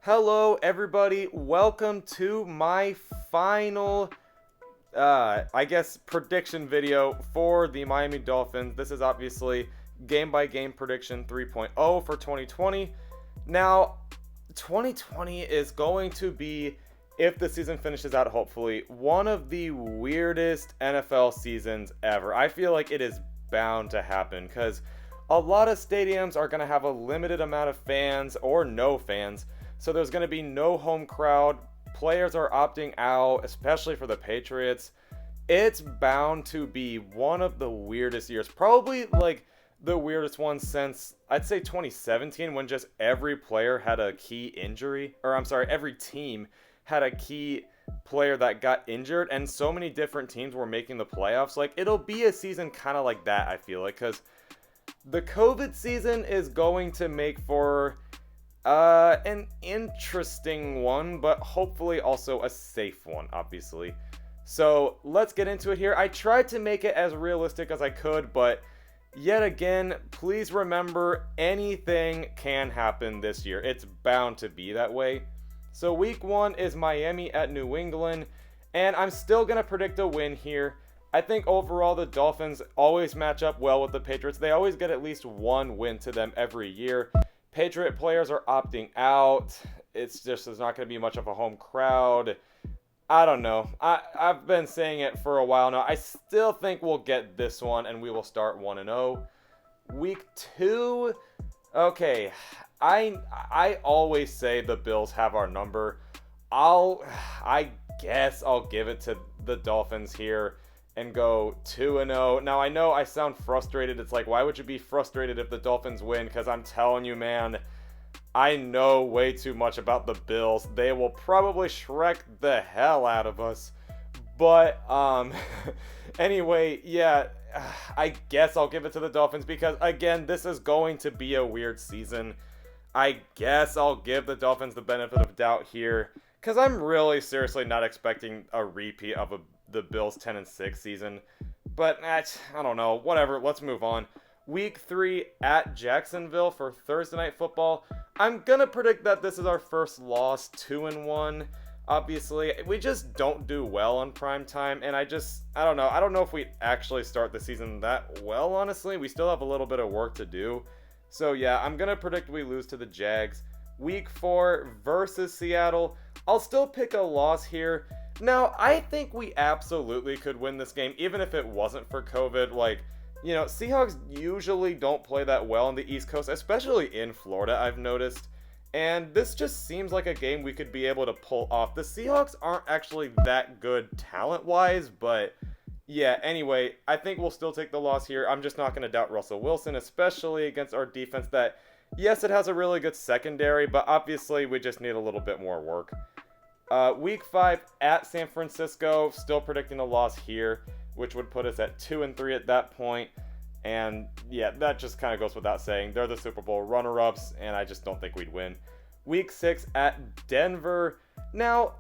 Hello, everybody. Welcome to my final, prediction video for the Miami Dolphins. This is obviously game-by-game prediction 3.0 for 2020. Now, 2020 is going to be, if the season finishes out, hopefully, one of the weirdest NFL seasons ever. I feel like it is bound to happen because a lot of stadiums are going to have a limited amount of fans or no fans. So there's going to be no home crowd. Players are opting out, especially for the Patriots. It's bound to be one of the weirdest years. Probably like the weirdest one since, I'd say 2017, when just every player had a key injury. Or I'm sorry, every team had a key player that got injured. And so many different teams were making the playoffs. Like, it'll be a season kind of like that, I feel like. Because the COVID season is going to make for an interesting one, but hopefully also a safe one, obviously. So let's get into it here. I tried to make it as realistic as I could, but yet again, please remember anything can happen this year. It's bound to be that way. So week 1 is Miami at New England, and I'm still going to predict a win here. I think overall the Dolphins always match up well with the Patriots. They always get at least one win to them every year. Patriot players are opting out. It's just, there's not going to be much of a home crowd. I don't know. I've been saying it for a while now. I still think we'll get this one and we will start 1-0. Week 2, okay. I always say the Bills have our number. I guess I'll give it to the Dolphins here and go 2-0. Now, I know I sound frustrated. It's like, why would you be frustrated if the Dolphins win? Because I'm telling you, man, I know way too much about the Bills. They will probably Shrek the hell out of us. But, anyway, yeah, I guess I'll give it to the Dolphins because, again, this is going to be a weird season. I guess I'll give the Dolphins the benefit of doubt here because I'm really seriously not expecting a repeat of the Bills 10-6 season. But I don't know. Whatever. Let's move on. Week 3 at Jacksonville for Thursday Night Football. I'm going to predict that this is our first loss, 2-1. Obviously, we just don't do well on prime time, and I don't know. I don't know if we actually start the season that well, honestly. We still have a little bit of work to do. So yeah, I'm going to predict we lose to the Jags. Week 4 versus Seattle. I'll still pick a loss here. Now, I think we absolutely could win this game, even if it wasn't for COVID. Like, you know, Seahawks usually don't play that well on the East Coast, especially in Florida, I've noticed. And this just seems like a game we could be able to pull off. The Seahawks aren't actually that good talent-wise, but yeah, anyway, I think we'll still take the loss here. I'm just not going to doubt Russell Wilson, especially against our defense that, yes, it has a really good secondary, but obviously we just need a little bit more work. Week 5 at San Francisco, still predicting a loss here, which would put us at 2-3 at that point. And yeah, that just kind of goes without saying. They're the Super Bowl runner-ups, and I just don't think we'd win. Week 6 at Denver. Now,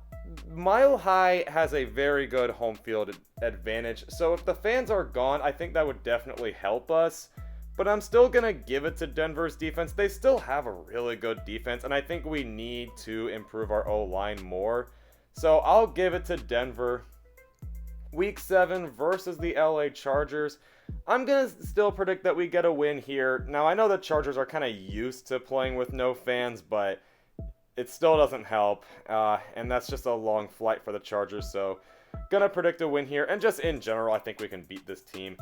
Mile High has a very good home field advantage, so if the fans are gone, I think that would definitely help us. But I'm still going to give it to Denver's defense. They still have a really good defense, and I think we need to improve our O-line more. So I'll give it to Denver. Week 7 versus the LA Chargers. I'm going to still predict that we get a win here. Now, I know the Chargers are kind of used to playing with no fans, but it still doesn't help. And that's just a long flight for the Chargers. So going to predict a win here. And just in general, I think we can beat this team.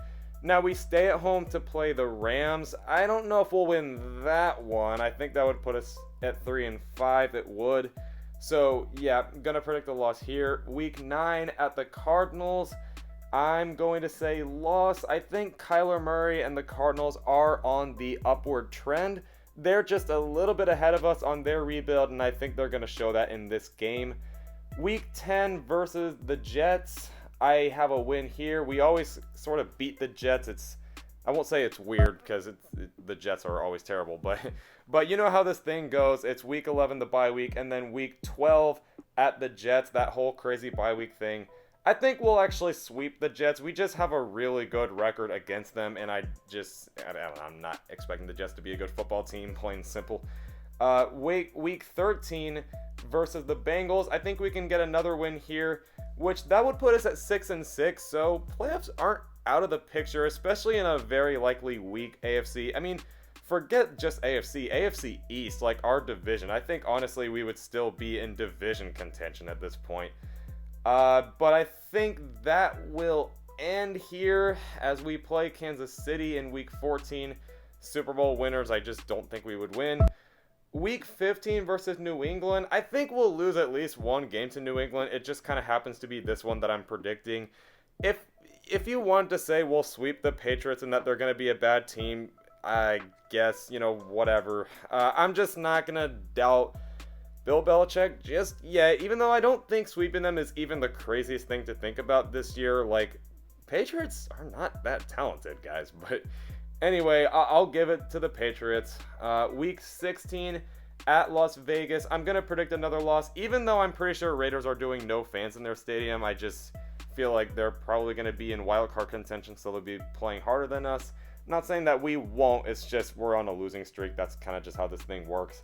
Now, we stay at home to play the Rams. I don't know if we'll win that one. I think that would put us at 3-5. It would. So, yeah, I'm going to predict a loss here. Week 9 at the Cardinals. I'm going to say loss. I think Kyler Murray and the Cardinals are on the upward trend. They're just a little bit ahead of us on their rebuild, and I think they're going to show that in this game. Week 10 versus the Jets. I have a win here. We always sort of beat the Jets. I won't say it's weird because the Jets are always terrible, but you know how this thing goes. It's week 11, the bye week, and then week 12 at the Jets, that whole crazy bye week thing. I think we'll actually sweep the Jets. We just have a really good record against them, and I'm not expecting the Jets to be a good football team, plain and simple. Week 13 versus the Bengals. I think we can get another win here, which that would put us at 6-6. So playoffs aren't out of the picture, especially in a very likely weak AFC. I mean, forget just AFC East, like our division. I think honestly we would still be in division contention at this point. But I think that will end here as we play Kansas City in Week 14. Super Bowl winners, I just don't think we would win. Week 15 versus New England, I think we'll lose at least one game to New England. It just kind of happens to be this one that I'm predicting. If you want to say we'll sweep the Patriots and that they're going to be a bad team, I guess, whatever. I'm just not going to doubt Bill Belichick just yet, even though I don't think sweeping them is even the craziest thing to think about this year. Like, Patriots are not that talented, guys, but anyway, I'll give it to the Patriots. Week 16 at Las Vegas. I'm going to predict another loss, even though I'm pretty sure Raiders are doing no fans in their stadium. I just feel like they're probably going to be in wildcard contention, so they'll be playing harder than us. Not saying that we won't, it's just we're on a losing streak. That's kind of just how this thing works.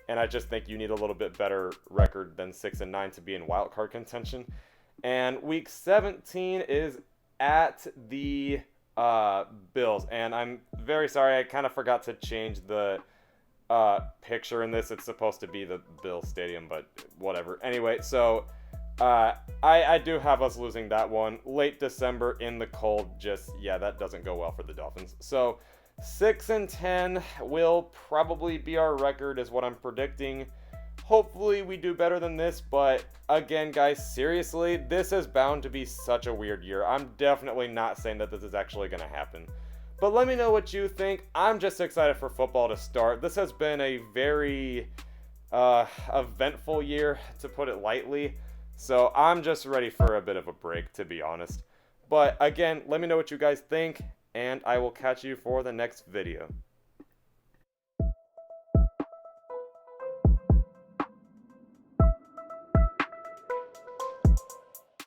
And I just think you need a little bit better record than 6-9 to be in wildcard contention. And week 17 is at the Bills. And I'm very sorry, I kind of forgot to change the picture in this. It's supposed to be the Bills Stadium, but whatever. Anyway, so I do have us losing that one. Late December in the cold, that doesn't go well for the Dolphins. So 6-10 will probably be our record is what I'm predicting. Hopefully we do better than this, but again, guys, seriously, this is bound to be such a weird year. I'm definitely not saying that this is actually going to happen. But let me know what you think. I'm just excited for football to start. This has been a very eventful year, to put it lightly. So I'm just ready for a bit of a break, to be honest. But again, let me know what you guys think, and I will catch you for the next video.